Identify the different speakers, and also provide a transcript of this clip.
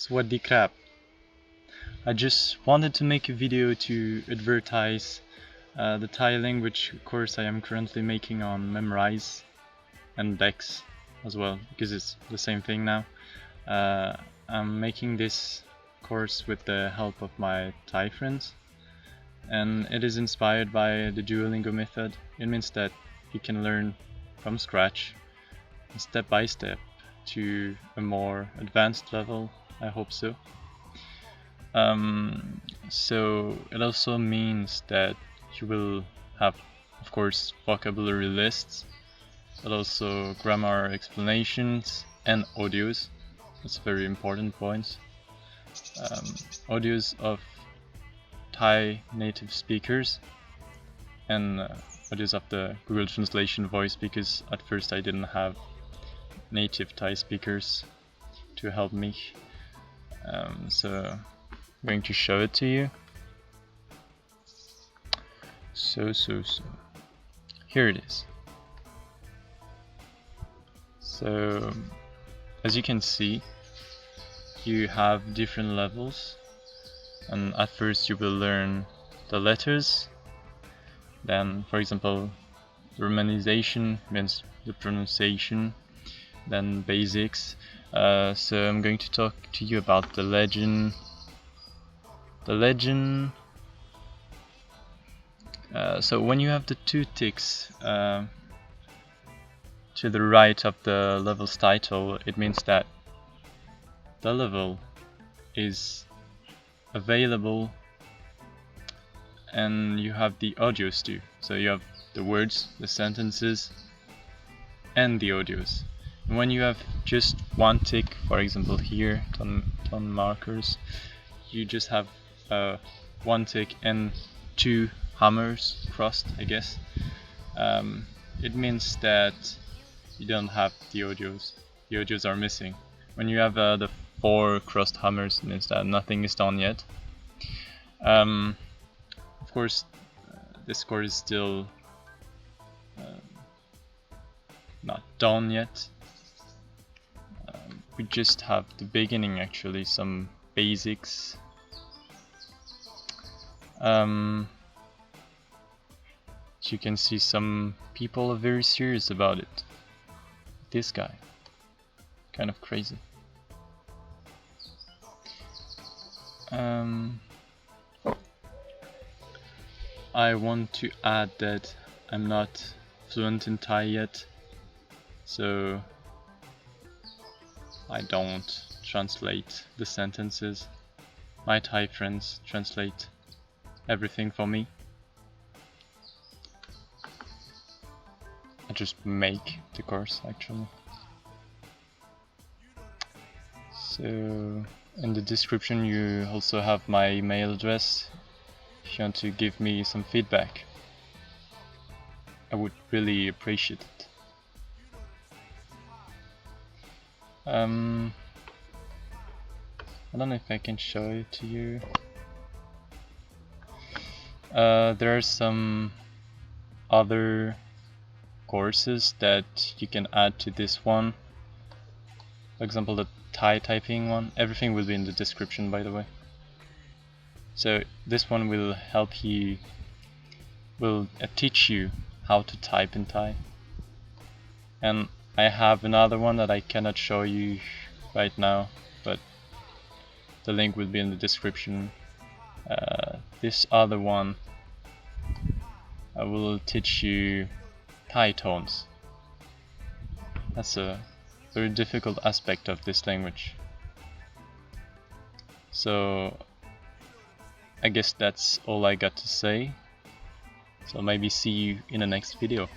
Speaker 1: Swaddy crap. I just wanted to make a video to advertise the Thai language course I am currently making on Memrise and Dex as well, because it's the same thing now. I'm making this course with the help of my Thai friends, and it is inspired by the Duolingo method. It means that you can learn from scratch, step by step, to a more advanced level. I hope so. So it also means that you will have, of course, vocabulary lists, but also grammar explanations and audios. That's a very important point. Audios of Thai native speakers and audios of the Google Translation voice, because at first I didn't have native Thai speakers to help me. So I'm going to show it to you. So here it is. So as you can see, you have different levels, and at first you will learn the letters. Then, for example, romanization means the pronunciation, then basics. So I'm going to talk to you about the legend. So when you have the two ticks to the right of the level's title, it means that the level is available, and you have the audios too. So you have the words, the sentences, and the audios. And when you have just one tick, for example here, ton markers, you just have one tick and two hammers crossed, I guess. It means that you don't have the audios. The audios are missing. When you have the 4 crossed hammers, it means that nothing is done yet. Of course, this course is still not done yet. We just have the beginning, actually, some basics. As you can see, some people are very serious about it. This guy, kind of crazy. I want to add that I'm not fluent in Thai yet, so I don't translate the sentences. My Thai friends translate everything for me. I just make the course, actually. So in the description you also have my email address if you want to give me some feedback. I would really appreciate it. I don't know if I can show it to you. There are some other courses that you can add to this one. For example, the Thai typing one. Everything will be in the description, by the way. So this one will help you, will teach you how to type in Thai. And I have another one that I cannot show you right now, but the link will be in the description. This other one, I will teach you Thai tones. That's a very difficult aspect of this language. So I guess that's all I got to say. So maybe see you in the next video.